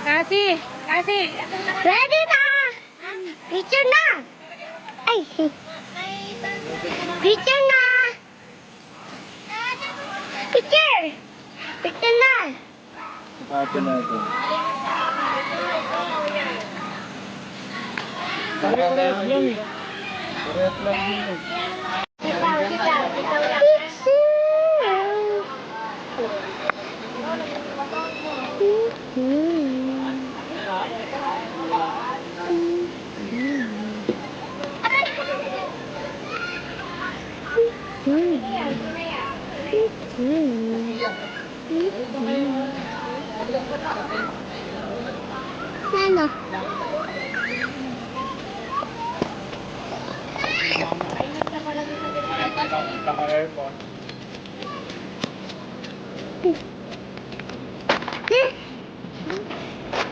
Kasi. Ready na! Picture na! Ay! Picture na! Picture! Picture na! Pati natin. Parehas lang eh. Parehas lang din eh. Ano? Naka-aircon.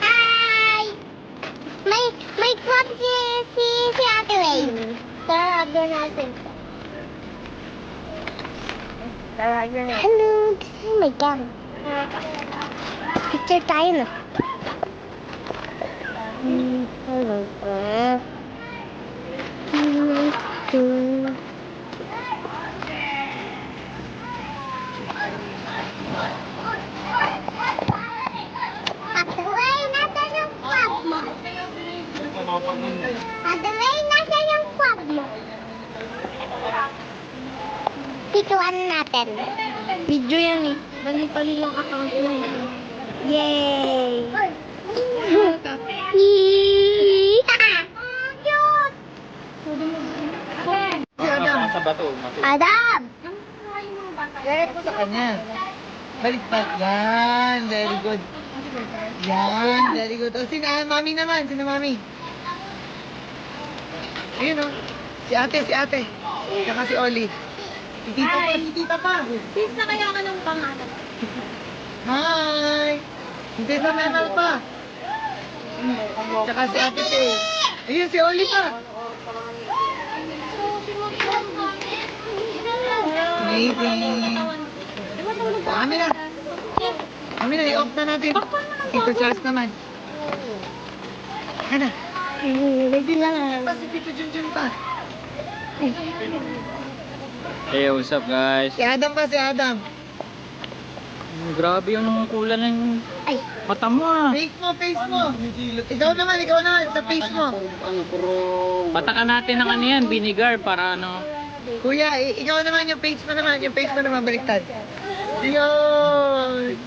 Hi! May club si Ate Wayne. Tara, agad natin. Hello! Oh my God. Picture tayo na. Ate Wayne, nasan yung club mo? Ate Wayne, nasan yung club mo? Pituan natin. Video yan eh. Bali-bali yung account mo eh. Yay! Cute! Sa bato. Adam! Direct mo sa kanya. Baliktad. Yan. Very good. Yan. Very good. O, mami naman. Sino mami? Ayun o. Si ate. Saka si Oli. Si tita pa. Sis na kaya ka ng pangalan. Hi! Hindi sa memal pa. Saka si ate Tay. Ayun, si Oli pa. Amazing. Kami na, i-off na natin. Tito Charles naman. Ano? Ready lang. Pa si Tito Junjun pa. Hey, what's up guys? Si Adam. Grabe yung kulay ng Ay, mata mo ah. Face mo. Ikaw naman, sa face mo. Patakan natin ng ano yan, vinegar para ano. Kuya, ikaw naman, yung face mo naman, baliktad. Yun.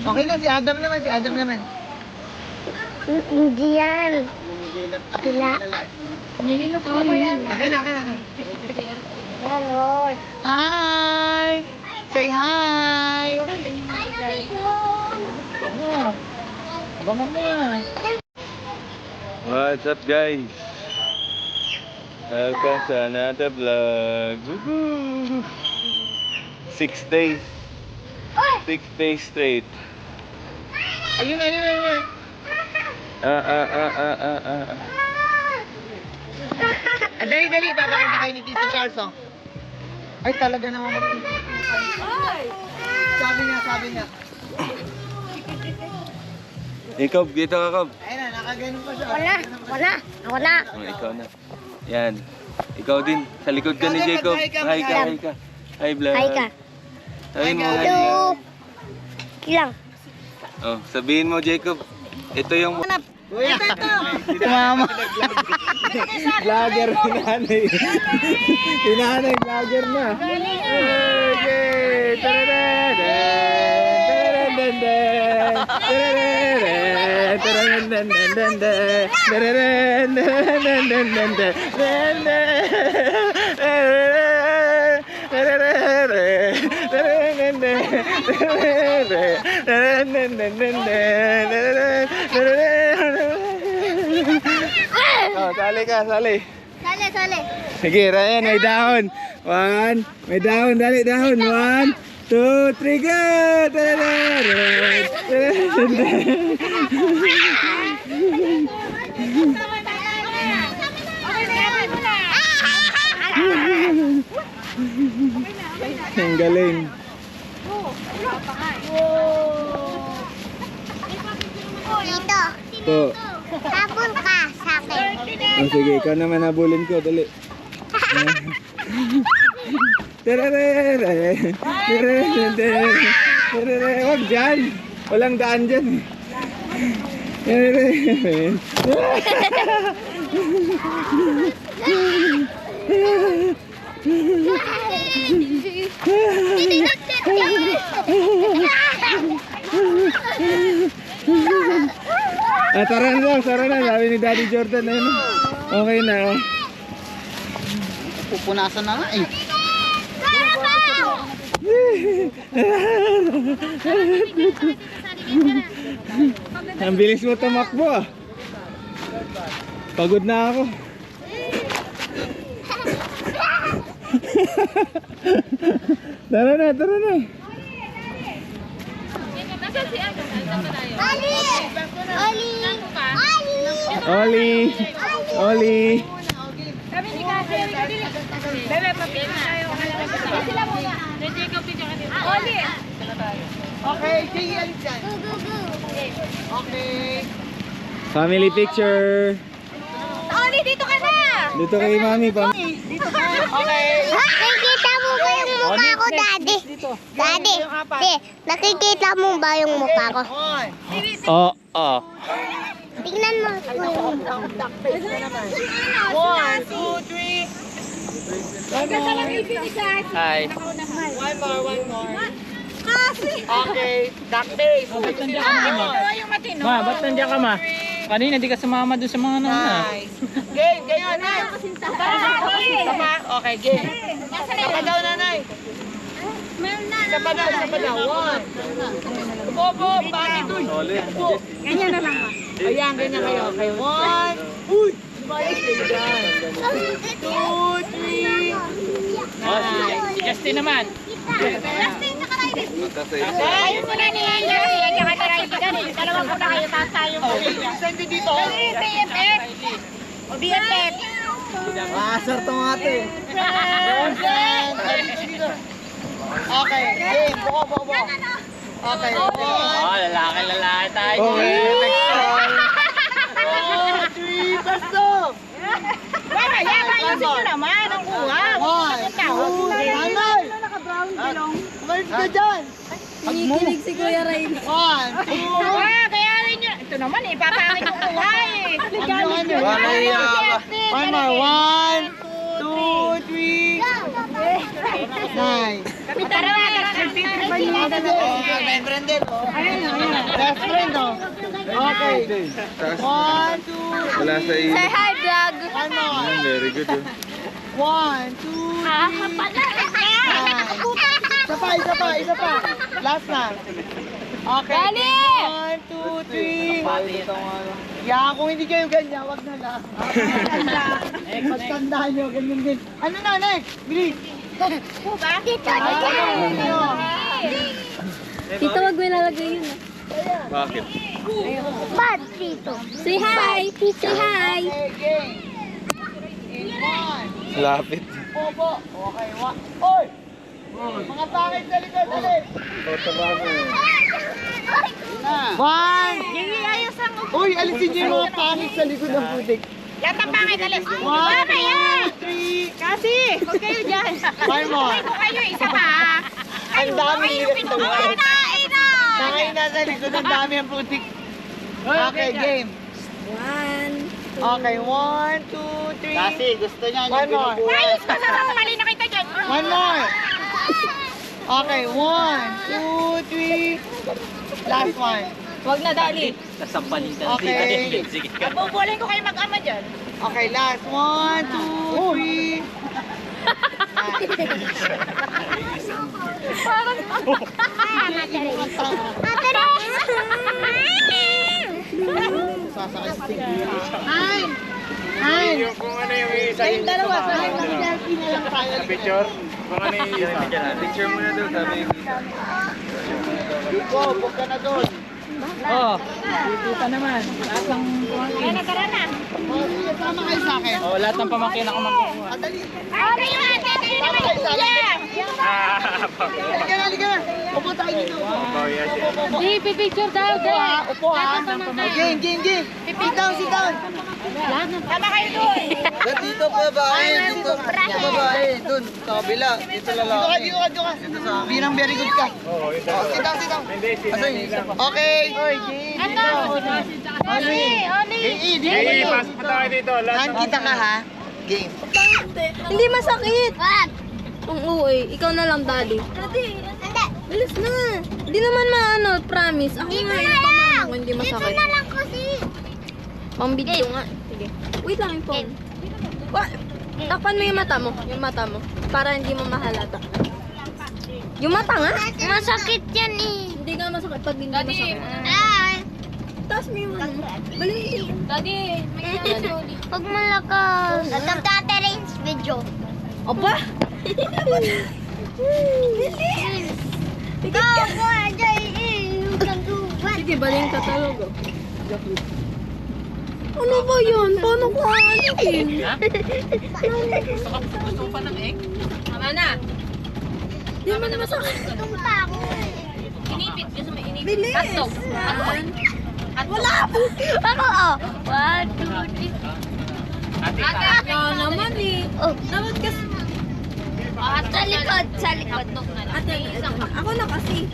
Okay na, si Adam naman. hindi yan. Sila. Okay na. Hello. Hi! Say hi! Abangan mo yan. What's up guys? Welcome to another vlog. Woohoo! 6 days. 6 days straight. Ayun. Dali, papakita kayo ni Tito Charles, oh. Ay, talaga naman. Sabi niya. Ikaw, dito ka, Kob. Ayun na, nakaganon pa siya. Ako na. Oh, ikaw na. Yan. Ikaw din. Sa likod ka ni Ikaw Jacob. dapat, Hi ka. Hi, vlog. Hi ka. Sabihin mo, hi, Hello. vlog. Ilang. Oh, sabihin mo, Jacob. Ito yung... Kuya, Mama. Vlogger, hinanay. Hinanay, vlogger na. Okay. Oh, sali ka, sali. Sali. Sige, Ryan, may dahon. May dahon, dali, dahon. 1, 2, 3, go! Ang galing. Dito. Po. Tapon ka sa akin. Oh, sige, ikaw naman habulin ko. Dali. Terere. Terere. Terere. Wag dyan. Walang daan dyan. Terere. Ah, tara na daw, tara na. Sabi ni Daddy Jordan na yun. Okay na. Oh. Pupunasan na nga eh. Ang bilis mo tumakbo ah. Pagod na ako. Tara na, tara na. Oli! Oli! Oli! Oli! Kami ni Kasi. Bebe, papil na tayo. Sila muna. Jacob, video ka dito. Oli! Okay, sige, alis dyan. Go, go, go. Okay. Family picture. Oli, dito ka na! Dito kay Mami pa. Okay. Nakikita mo ba yung mukha ko, Daddy? Daddy, nakikita mo ba yung mukha ko? Oo. Tingnan mo po yung mukha ko. 1, 2, 3. Hi. One more. Kasi! Okay, duck face. Yung matino. Ma, ba't nandiyan ka, ma? Kanina di ka sumama doon sa mga Nice. Game, ganyan, Nay. Sama. Okay, game. Sama daw, nanay. Isa pa daw. 1. Upo, bakit doon? Upo. Ganyan na lang, ma. Ayan, ganyan kayo. Okay, 1. Uy! Balik kayo dyan. 2, 3. Si Justin naman. Kayo muna ni Jerry. Yan yung kaibigan. Dalawa po na kayo tayo. Send it dito. BFF. O BFF. Asar to mga ate. Okay, game. Buko. Okay, 1. Oh, lalaki tayo. Okay. 2, 3, pasto! Mama, yan. Ayusin nyo naman. Ang kuha. 1, 2, nanay! Umalis ka dyan! Kinikilig si Kuya Ray. 1, 2, Kaya rin nyo. Ito naman eh. Papangit yung kuha eh. One more. 1, 2, 3. Nice. Tara. Best friend din. Best friend, oh. Okay. 1, 2, Wala sa iyo. Hi, vlog. one more. Very good yun. 1, 2, isa pa. Last na. Okay. Dali! 1, 2, 3. Yeah, kung hindi kayo ganyan, wag na lang. Pagtandaan nyo, ganyan din. Ano na, next? Bilis. Tito, wag mo ilalagay yun. Bakit? Bad dito. Say hi! Say hi! Okay, game. In 1. Lapit. Popo. Okay, 1. Oy! Mga pangit sa likod, dali. One! Ayos ang Uy, alisin niyo yung mga pangit sa likod ng putik. Yan ang pangit alis. 1, 2, 3. Kasi, huwag kayo dyan. One more. Kung kayo isa pa. Ang dami nila ito. Kain na! Nakain na sa likod, ang dami ang putik. Okay, game. Okay, 1, 2, 3. Kasi gusto niya One more. Ayos ka sa mali na kita dyan. One more. Okay, 1, 2, 3. Last one. Huwag na dali. sasampalin ka. Okay. Sige ka. Bubulin ko kayo mag-ama dyan. Okay, last. 1, 2, 3. Sasakay sa tingin. Hi! Kung ano yung isa Kayong dalawa, sabi mag-selfie na lang tayo. picture? Kung ano yung isa. Picture mo na doon, sabi yung isa. Go, book ka na doon. Oh, dito ka naman. Lahat ng pamangkin. Tara na. Oh, sige, sama kayo sa akin. Oh, lahat ng pamangkin ako magkukuha. Dali. Ay, kayo ate, kayo naman. Sama kayo sa akin. Halika na. Upo tayo dito. Oh, yes, yes. Di, pipicture daw. Upo ha, upo ha. Game. Sit down. Tama kayo doon. Dito babae, dito babae, dun, sa kabila, dito lalaki. Dito ka. Birang very good ka. Oo, yun daw. Sit down. Hindi, sinanay lang. Okay. Hey, pasok pa tayo dito. Han, kita ka ha. Game. Hindi masakit. Wag. Oo ikaw na lang, daddy. Daddy, hindi. Bilis na. Hindi naman maano, promise. Ako nga, ipamama ko, hindi masakit. Dito na lang kasi. Pang video nga. Sige. Wait lang yung phone. Takpan mo yung mata mo. Para hindi mo mahalata. Yung mata nga? Masakit yan eh. Hindi nga masakit pag hindi masakit. Ay. Taas mo yung ano. Balikin. Daddy, may Pag malakas. At Tate Rain's video. Aba! Bilis! Go, sige, baling ka talaga. Ano ba yun? Paano ko aalikin? Gusto mo pa ng egg? Tama na. Di naman masakit. Inipit. Gusto mo inipit. Bilis! Hotdog. Wala po! Ako, oh! 1, 2, 3. Ikaw naman eh. Oh, dapat kasi. Sa likod. Hotdog na lang. Ate, ako na kasi.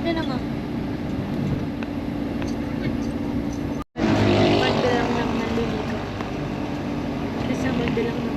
Hindi naman. Magbilang lang naliligo. Kasi magbilang lang.